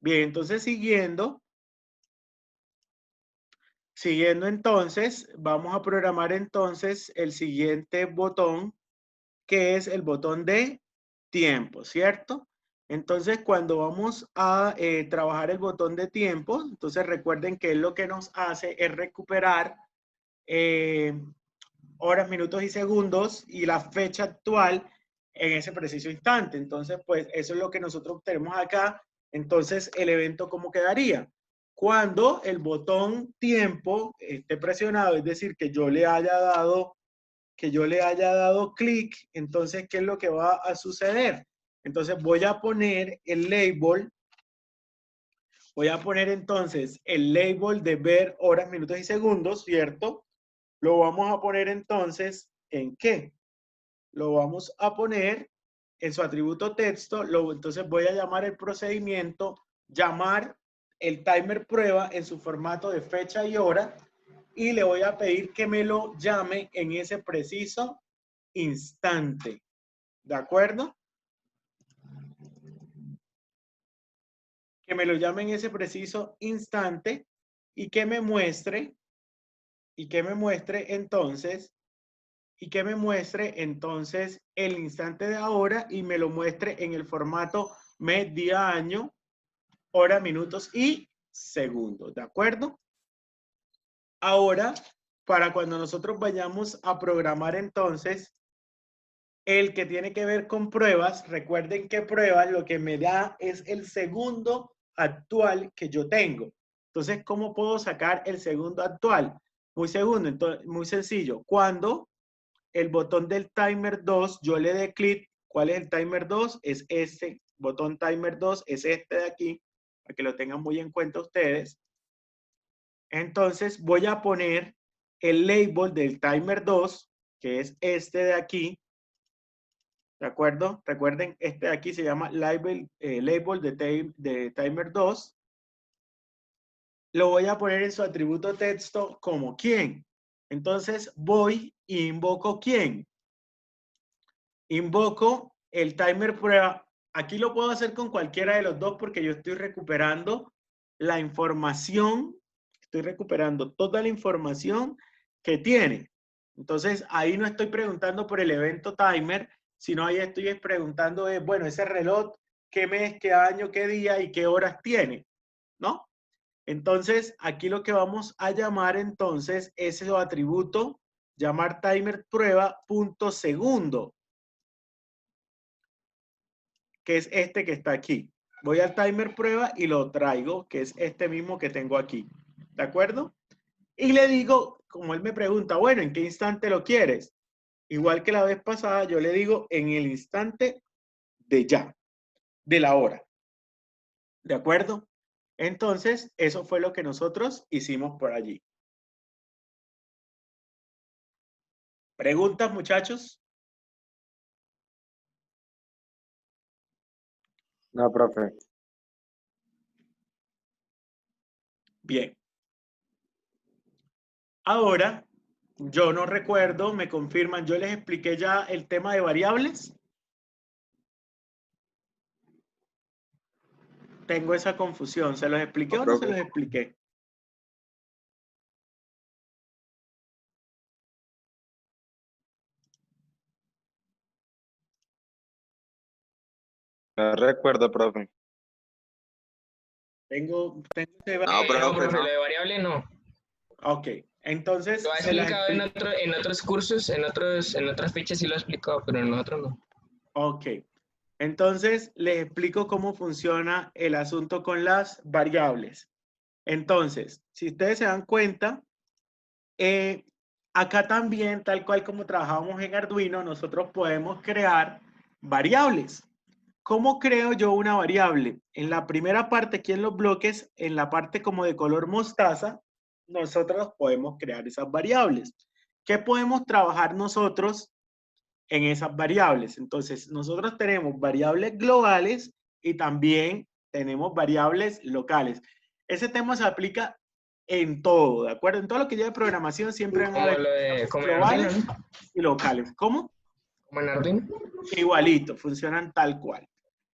Bien, entonces siguiendo entonces, vamos a programar entonces el siguiente botón, que es el botón de tiempo, ¿cierto? Entonces, cuando vamos a trabajar el botón de tiempo, entonces recuerden que lo que nos hace es recuperar horas, minutos y segundos y la fecha actual en ese preciso instante. Entonces, pues eso es lo que nosotros tenemos acá. Entonces, el evento, ¿cómo quedaría? Cuando el botón tiempo esté presionado, es decir, que yo le haya dado clic, entonces, ¿qué es lo que va a suceder? Entonces, voy a poner el label, voy a poner entonces el label de ver horas, minutos y segundos, ¿cierto? Lo vamos a poner entonces, ¿en qué? Lo vamos a poner en su atributo texto, entonces voy a llamar el procedimiento, llamar el timer prueba en su formato de fecha y hora, y le voy a pedir que me lo llame en ese preciso instante. ¿De acuerdo? Que me lo llame en ese preciso instante y que me muestre entonces el instante de ahora y me lo muestre en el formato mes, día, año, hora, minutos y segundos, ¿de acuerdo? Ahora, para cuando nosotros vayamos a programar entonces el que tiene que ver con pruebas, recuerden que pruebas lo que me da es el segundo actual que yo tengo. Entonces, ¿cómo puedo sacar el segundo actual? Muy sencillo. Cuando el botón del timer 2, yo le dé clic. ¿Cuál es el timer 2? Es este botón timer 2, es este de aquí, para que lo tengan muy en cuenta ustedes. Entonces voy a poner el label del timer 2, que es este de aquí, ¿de acuerdo? Recuerden, este de aquí se llama label de timer 2. Lo voy a poner en su atributo texto como quién. Entonces voy e invoco quién. Invoco el timer prueba. Aquí lo puedo hacer con cualquiera de los dos porque yo estoy recuperando la información, estoy recuperando toda la información que tiene. Entonces, ahí no estoy preguntando por el evento timer, sino ahí estoy preguntando, bueno, ese reloj, qué mes, qué año, qué día y qué horas tiene, ¿no? Entonces, aquí lo que vamos a llamar entonces es el atributo, llamar timer prueba punto segundo, que es este que está aquí. Voy al timer prueba y lo traigo, que es este mismo que tengo aquí. ¿De acuerdo? Y le digo, como él me pregunta, bueno, ¿en qué instante lo quieres? Igual que la vez pasada, yo le digo en el instante de ya, de la hora. ¿De acuerdo? Entonces, eso fue lo que nosotros hicimos por allí. ¿Preguntas, muchachos? No, profe. Bien. Ahora, yo no recuerdo, me confirman, yo les expliqué ya el tema de variables. Tengo esa confusión. ¿Se los expliqué No, o no se profe. los expliqué? No recuerdo, profe. Tengo No, No, profe, profe, no. lo de variable no. Ok, entonces Lo ha se las explicado explico. en otros cursos, en otras fechas sí lo ha explicado, pero en nosotros no. Ok, entonces les explico cómo funciona el asunto con las variables. Entonces, si ustedes se dan cuenta, acá también, tal cual como trabajamos en Arduino, nosotros podemos crear variables. ¿Cómo creo yo una variable? En la primera parte, aquí en los bloques, en la parte como de color mostaza, nosotros podemos crear esas variables. ¿Qué podemos trabajar nosotros en esas variables? Entonces, nosotros tenemos variables globales y también tenemos variables locales. Ese tema se aplica en todo, ¿de acuerdo? En todo lo que lleve programación siempre van a haber Como en Arduino, globales ¿no? y locales. ¿Cómo? Como en Arduino. Igualito, funcionan tal cual.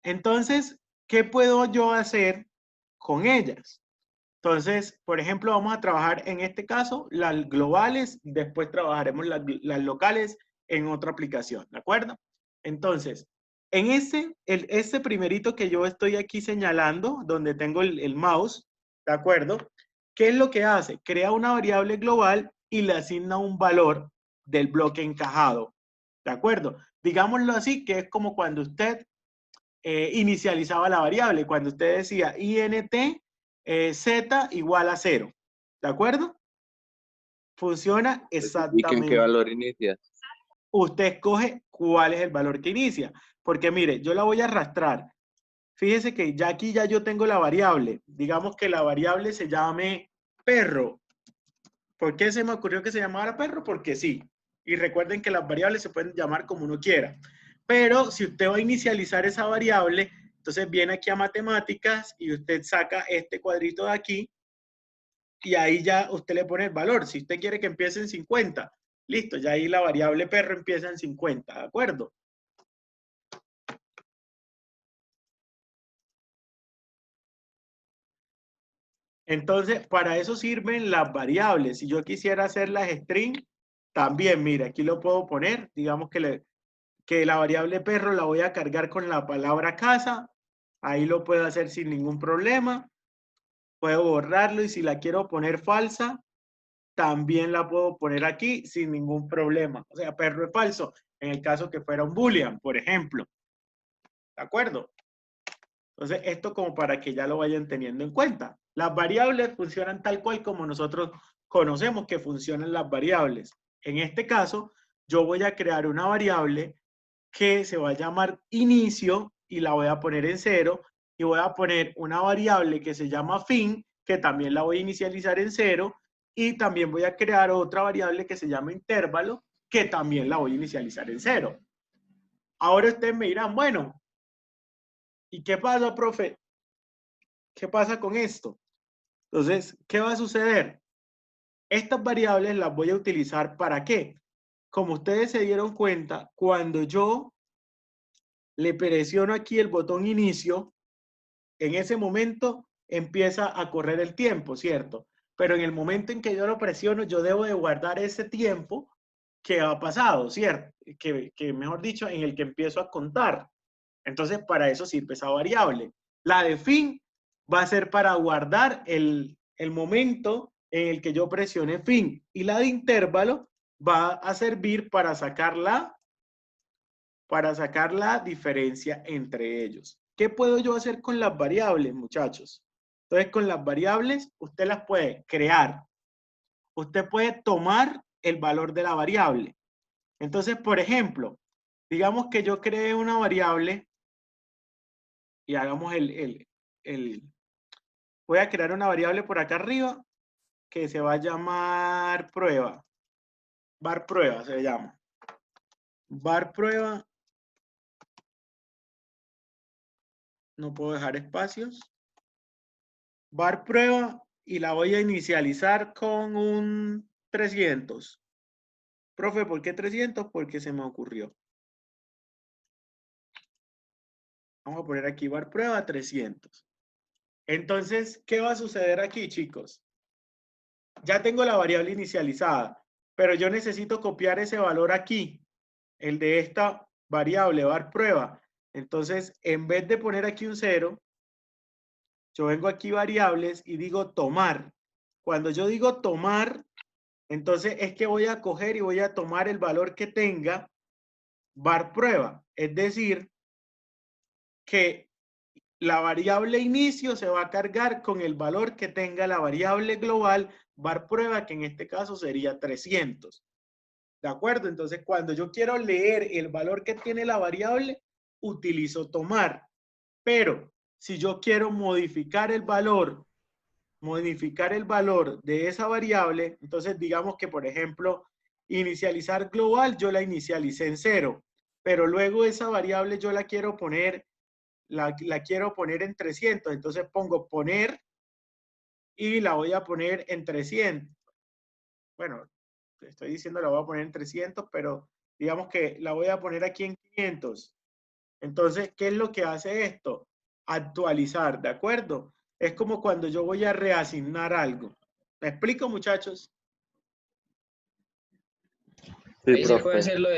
Entonces, ¿qué puedo yo hacer con ellas. Entonces, por ejemplo, vamos a trabajar en este caso las globales, después trabajaremos las locales en otra aplicación, ¿de acuerdo? Entonces, en ese primerito que yo estoy aquí señalando, donde tengo el mouse, ¿de acuerdo? ¿Qué es lo que hace? Crea una variable global y le asigna un valor del bloque encajado, ¿de acuerdo? Digámoslo así, que es como cuando usted inicializaba la variable, cuando usted decía int z igual a 0, ¿de acuerdo? Funciona ¿Y con qué exactamente. valor inicia? Usted escoge cuál es el valor que inicia, porque mire, yo la voy a arrastrar. Fíjese que ya aquí ya yo tengo la variable. Digamos que la variable se llame perro. ¿Por qué se me ocurrió que se llamara perro? Porque sí. Y recuerden que las variables se pueden llamar como uno quiera. Pero si usted va a inicializar esa variable, entonces viene aquí a matemáticas y usted saca este cuadrito de aquí y ahí ya usted le pone el valor. Si usted quiere que empiece en 50, listo, ya ahí la variable perro empieza en 50, ¿de acuerdo? Entonces, para eso sirven las variables. Si yo quisiera hacer las string, también, mire, aquí lo puedo poner. Digamos que la variable perro la voy a cargar con la palabra casa. Ahí lo puedo hacer sin ningún problema. Puedo borrarlo y si la quiero poner falsa, también la puedo poner aquí sin ningún problema. O sea, perro es falso en el caso que fuera un boolean, por ejemplo. ¿De acuerdo? Entonces, esto como para que ya lo vayan teniendo en cuenta. Las variables funcionan tal cual como nosotros conocemos que funcionan las variables. En este caso, yo voy a crear una variable que se va a llamar inicio y la voy a poner en 0 y voy a poner una variable que se llama fin, que también la voy a inicializar en 0 y también voy a crear otra variable que se llama intervalo, que también la voy a inicializar en 0. Ahora ustedes me dirán, bueno, ¿y qué pasa, profe? ¿Qué pasa con esto? Entonces, ¿qué va a suceder? Estas variables las voy a utilizar ¿para qué? Como ustedes se dieron cuenta, cuando yo le presiono aquí el botón inicio, en ese momento empieza a correr el tiempo, ¿cierto? Pero en el momento en que yo lo presiono, yo debo de guardar ese tiempo que ha pasado, ¿cierto? Que mejor dicho, en el que empiezo a contar. Entonces, para eso sirve esa variable. La de fin va a ser para guardar el momento en el que yo presione fin. Y la de intervalo va a servir para sacar la diferencia entre ellos. ¿Qué puedo yo hacer con las variables, muchachos? Entonces, con las variables, usted las puede crear. Usted puede tomar el valor de la variable. Entonces, por ejemplo, digamos que yo creé una variable y hagamos voy a crear una variable por acá arriba que se va a llamar prueba. Var prueba se llama. Var prueba. No puedo dejar espacios. Var prueba y la voy a inicializar con un 300. Profe, ¿por qué 300? Porque se me ocurrió. Vamos a poner aquí var prueba 300. Entonces, ¿qué va a suceder aquí, chicos? Ya tengo la variable inicializada, pero yo necesito copiar ese valor aquí, el de esta variable var prueba. Entonces, en vez de poner aquí un 0, yo vengo aquí variables y digo tomar. Cuando yo digo tomar, entonces es que voy a coger y voy a tomar el valor que tenga var prueba. Es decir, que la variable inicio se va a cargar con el valor que tenga la variable global var prueba, que en este caso sería 300. ¿De acuerdo? Entonces, cuando yo quiero leer el valor que tiene la variable, utilizo tomar. Pero si yo quiero modificar el valor de esa variable, entonces digamos que, por ejemplo, inicializar global, yo la inicialicé en 0, pero luego esa variable yo la quiero poner en 300, entonces pongo poner y la voy a poner en 300. Bueno, estoy diciendo la voy a poner en 300, pero digamos que la voy a poner aquí en 500. Entonces, ¿qué es lo que hace esto? Actualizar, ¿de acuerdo? Es como cuando yo voy a reasignar algo. ¿Me explico, muchachos? Sí, Ahí se puede profe. hacer lo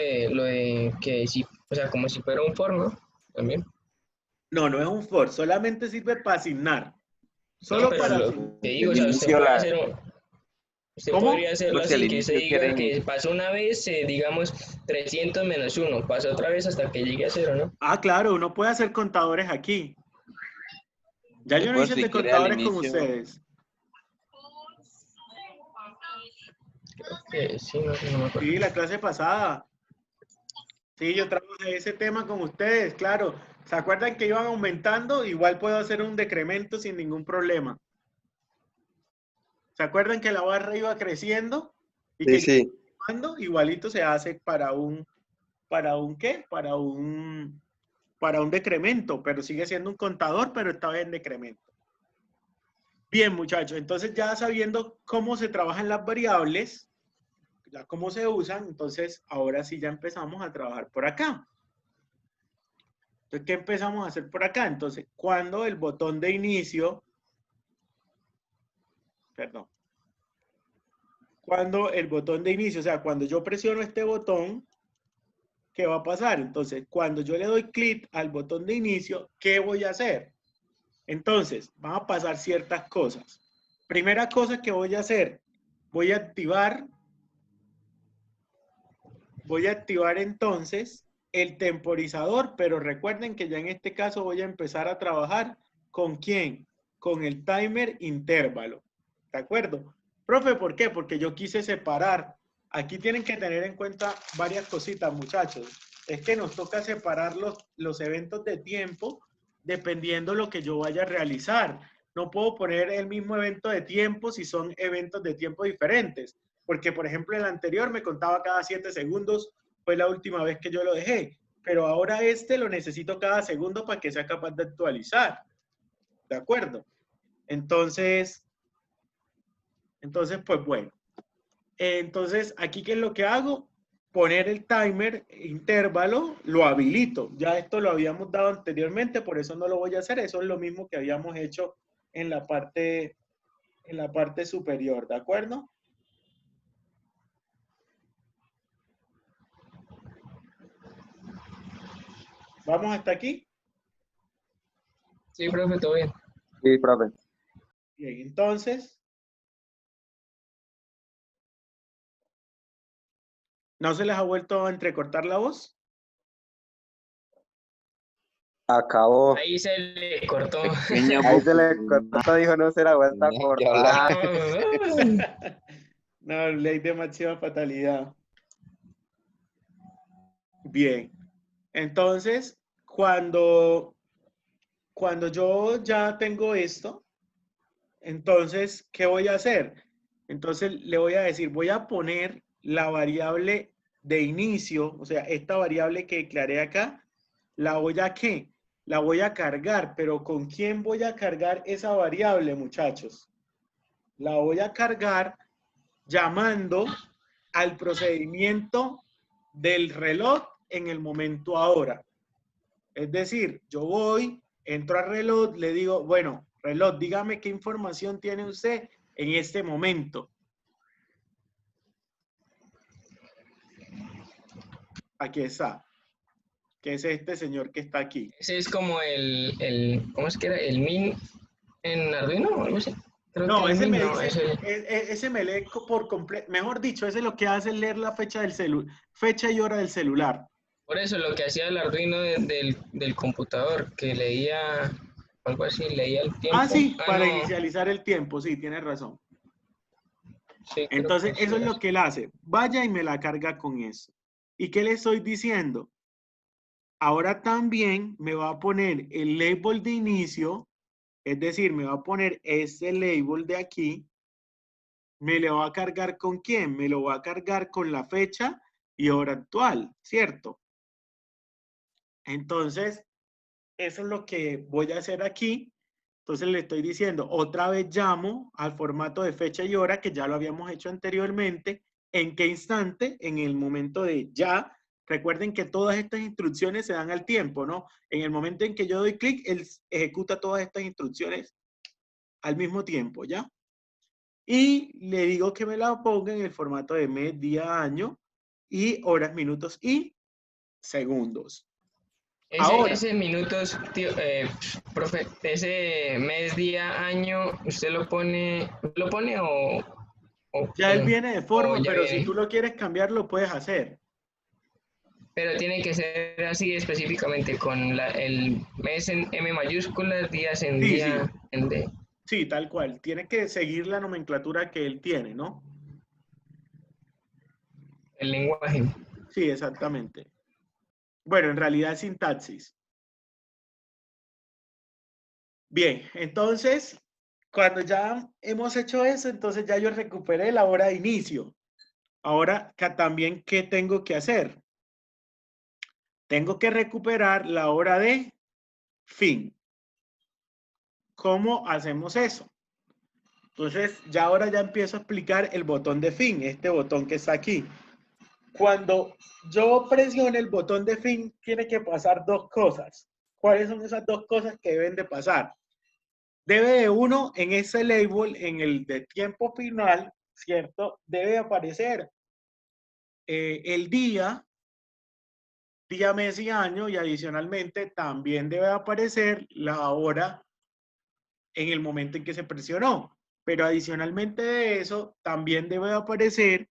de que sí, o sea, como si fuera un for, ¿no? También. No, no es un for, solamente sirve para asignar. No, Solo pero para lo que asignar. digo, o El sea, usted inicio, puede hacer usted podría ¿Cómo? hacerlo si al así, que se inicio quiere diga que iniciar. pasó una vez, digamos, 300 menos 1, pasa otra vez hasta que llegue a 0, ¿no? Ah, claro, uno puede hacer contadores aquí. Ya yo no Por hice si de quiere al contadores con inicio. ustedes. Creo que sí, no me acuerdo. Sí, la clase pasada. Sí, yo trabajé ese tema con ustedes, claro. ¿Se acuerdan que iban aumentando? Igual puedo hacer un decremento sin ningún problema. ¿Se acuerdan que la barra iba creciendo? Y Sí, que yo sí. cuando igualito se hace ¿para un qué? Para un decremento, pero sigue siendo un contador, pero esta vez en decremento. Bien, muchachos, entonces ya sabiendo cómo se trabajan las variables, ya cómo se usan, entonces ahora sí ya empezamos a trabajar por acá. Entonces, ¿qué empezamos a hacer por acá? Entonces, cuando el botón de inicio, perdón, cuando el botón de inicio, o sea, cuando yo presiono este botón, ¿qué va a pasar? Entonces, cuando yo le doy clic al botón de inicio, ¿qué voy a hacer? Entonces, van a pasar ciertas cosas. Primera cosa que voy a hacer, voy a activar entonces el temporizador, pero recuerden que ya en este caso voy a empezar a trabajar ¿con quién? Con el timer intervalo. ¿De acuerdo? Profe, ¿por qué? Porque yo quise separar. Aquí tienen que tener en cuenta varias cositas, muchachos. Es que nos toca separar los eventos de tiempo dependiendo lo que yo vaya a realizar. No puedo poner el mismo evento de tiempo si son eventos de tiempo diferentes. Porque, por ejemplo, el anterior me contaba cada 7 segundos, fue la última vez que yo lo dejé. Pero ahora este lo necesito cada segundo para que sea capaz de actualizar. ¿De acuerdo? Entonces pues bueno. Entonces, aquí, ¿qué es lo que hago? Poner el timer intervalo, lo habilito. Ya esto lo habíamos dado anteriormente, por eso no lo voy a hacer. Eso es lo mismo que habíamos hecho en la parte superior, ¿de acuerdo? ¿Vamos hasta aquí? Sí, profe, todo bien. Sí, profe. Bien, entonces, ¿no se les ha vuelto a entrecortar la voz? Acabó. Ahí se le cortó. Pequeño Ahí se bucle. le cortó, dijo, no se la vuelta a cortar. No, ley de máxima fatalidad. Bien, entonces, cuando yo ya tengo esto, entonces, ¿qué voy a hacer? Entonces, le voy a decir, voy a poner la variable de inicio, o sea, esta variable que declaré acá, ¿la voy a qué? La voy a cargar, pero ¿con quién voy a cargar esa variable, muchachos? La voy a cargar llamando al procedimiento del reloj en el momento ahora. Es decir, yo voy, entro al reloj, le digo, bueno, reloj, dígame qué información tiene usted en este momento. Aquí está, que es este señor que está aquí. Ese es como ¿cómo es que era? El min en Arduino o algo así. Creo que No, el ese min, me no, dice, eso es. ese me lee por completo, mejor dicho, ese lo que hace es leer la fecha del celular, fecha y hora del celular. Por eso lo que hacía el Arduino del computador, que leía algo así, leía el Ah, tiempo. sí, Ah, para no, inicializar el tiempo, sí, tiene razón. sí, creo Entonces, que sí eso es era lo así. que él hace. Vaya y me la carga con eso. ¿Y qué le estoy diciendo? Ahora también me va a poner el label de inicio, es decir, me va a poner este label de aquí, me lo va a cargar ¿con quién? Me lo va a cargar con la fecha y hora actual, ¿cierto? Entonces, eso es lo que voy a hacer aquí. Entonces le estoy diciendo, otra vez llamo al formato de fecha y hora que ya lo habíamos hecho anteriormente. ¿En qué instante? En el momento de ya. Recuerden que todas estas instrucciones se dan al tiempo, ¿no? En el momento en que yo doy clic, él ejecuta todas estas instrucciones al mismo tiempo, ¿ya? Y le digo que me la ponga en el formato de mes, día, año, y horas, minutos y segundos. Ahora, Ese minutos, tío, profe, ese mes, día, año, ¿usted lo pone o ya él viene de o forma, ya pero si tú viene? lo quieres cambiar, lo puedes hacer. Pero tiene que ser así específicamente, con el mes en M mayúsculas, días en Sí, día sí, en D, sí, tal cual. Tiene que seguir la nomenclatura que él tiene, ¿no? el lenguaje. Sí, exactamente. Bueno, en realidad es sintaxis. Bien, entonces, cuando ya hemos hecho eso, entonces ya yo recuperé la hora de inicio. Ahora, también, ¿qué tengo que hacer? Tengo que recuperar la hora de fin. ¿Cómo hacemos eso? Entonces, ya ahora ya empiezo a explicar el botón de fin, este botón que está aquí. Cuando yo presione el botón de fin, tiene que pasar dos cosas. ¿Cuáles son esas dos cosas que deben de pasar? Debe de uno, en ese label, en el de tiempo final, ¿cierto? Debe aparecer el día, mes y año, y adicionalmente también debe aparecer la hora en el momento en que se presionó. Pero adicionalmente de eso, también debe aparecer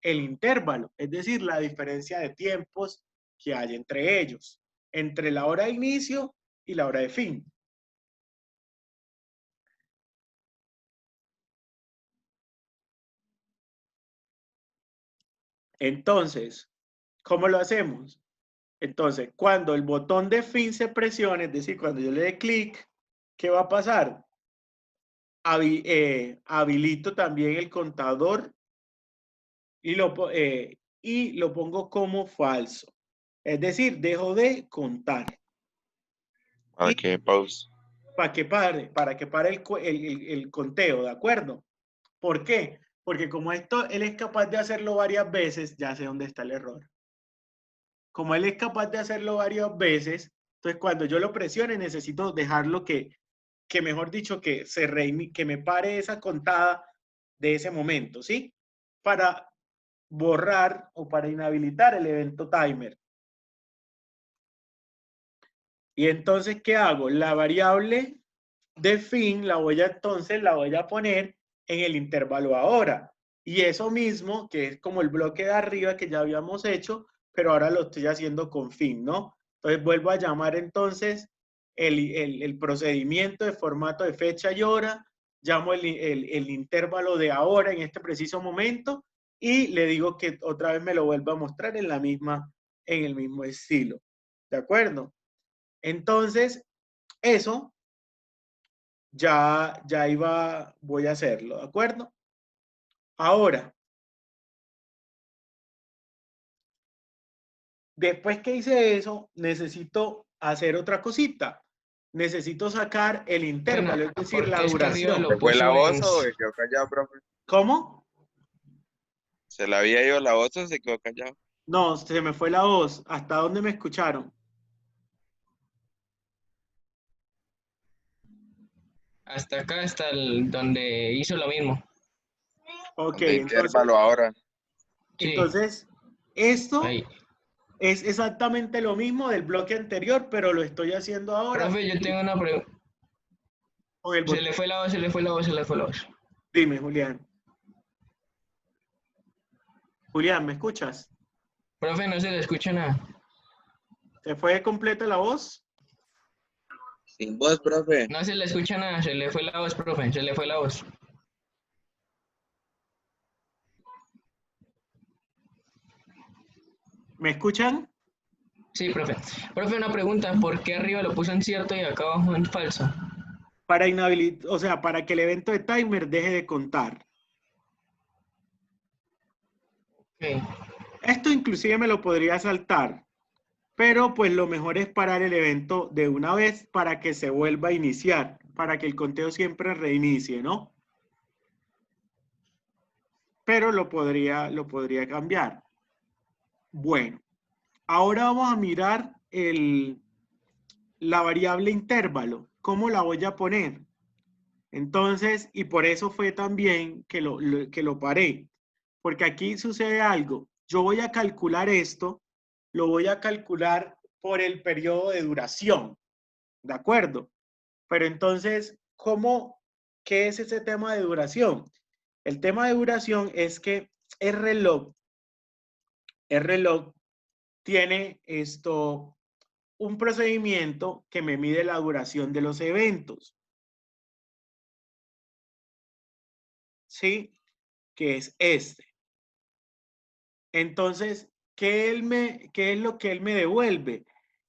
el intervalo, es decir, la diferencia de tiempos que hay entre ellos, entre la hora de inicio y la hora de fin. Entonces, ¿cómo lo hacemos? Entonces, cuando el botón de fin se presione, es decir, cuando yo le dé clic, ¿qué va a pasar? Habilito también el contador y lo pongo como falso. Es decir, dejo de contar. Para Y que pause. para que pare el conteo, ¿de acuerdo? ¿Por qué? Porque como esto él es capaz de hacerlo varias veces, ya sé dónde está el error. Como él es capaz de hacerlo varias veces, entonces cuando yo lo presione necesito dejarlo que mejor dicho, que me pare esa contada de ese momento, ¿sí? Para borrar o para inhabilitar el evento timer. Y entonces, ¿qué hago? La variable de fin la voy a poner en el intervalo ahora. Y eso mismo, que es como el bloque de arriba que ya habíamos hecho, pero ahora lo estoy haciendo con fin, ¿no? Entonces vuelvo a llamar entonces el procedimiento de formato de fecha y hora, llamo el intervalo de ahora en este preciso momento y le digo que otra vez me lo vuelva a mostrar en el mismo estilo. ¿De acuerdo? Entonces, eso voy a hacerlo, ¿de acuerdo? Ahora, después que hice eso, necesito hacer otra cosita. Necesito sacar el Bueno, intervalo, es decir, la porque es que arriba duración. ¿Se lo fue la puso voz en... o se quedó callado, profe? ¿Cómo? ¿Se le había ido la voz o se quedó callado? No, se me fue la voz. ¿Hasta dónde me escucharon? Hasta acá, hasta donde hizo lo mismo. Ok, De intervalo ahora. Sí, entonces, esto ahí. es exactamente lo mismo del bloque anterior, pero lo estoy haciendo ahora Profe, yo tengo una pregunta. con el Se botón. le fue la voz, se le fue la voz, se le fue la voz. Dime, Julián. Julián, ¿me escuchas? Profe, no se le escucha nada. ¿Se fue completa la voz? Sin voz, profe. No se le escucha nada, se le fue la voz, profe, se le fue la voz. ¿Me escuchan? Sí, profe. Profe, una pregunta, ¿por qué arriba lo puso en cierto y acá abajo en falso? Para inhabilitar, o sea, para que el evento de timer deje de contar. Ok. Esto inclusive me lo podría saltar, pero pues lo mejor es parar el evento de una vez para que se vuelva a iniciar, para que el conteo siempre reinicie, ¿no? Pero lo podría cambiar. Bueno, ahora vamos a mirar la variable intervalo. ¿Cómo la voy a poner? Entonces, y por eso fue también que lo paré. Porque aquí sucede algo. Yo voy a calcular esto, lo voy a calcular por el periodo de duración. ¿De acuerdo? Pero entonces, ¿qué es ese tema de duración? El tema de duración es que el reloj tiene un procedimiento que me mide la duración de los eventos. ¿Sí? Que es este. Entonces, ¿qué es lo que él me devuelve?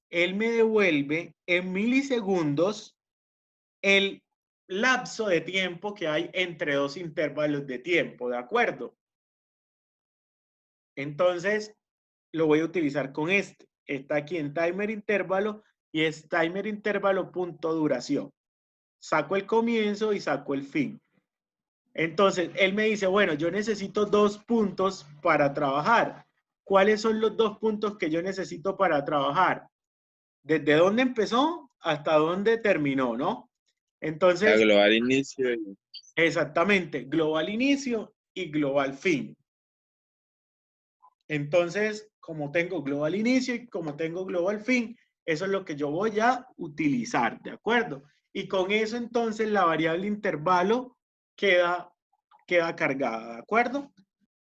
Él me devuelve en milisegundos el lapso de tiempo que hay entre dos intervalos de tiempo, ¿de acuerdo? Entonces, lo voy a utilizar con este. Está aquí en timer intervalo y es timer intervalo punto duración. Saco el comienzo y saco el fin. Entonces, él me dice, bueno, yo necesito 2 puntos para trabajar. ¿Cuáles son los 2 puntos que yo necesito para trabajar? ¿Desde dónde empezó hasta dónde terminó, no? La Entonces, global inicio. exactamente, global inicio y global fin. Entonces, como tengo global inicio y como tengo global fin, eso es lo que yo voy a utilizar, ¿de acuerdo? Y con eso entonces la variable intervalo queda cargada, ¿de acuerdo?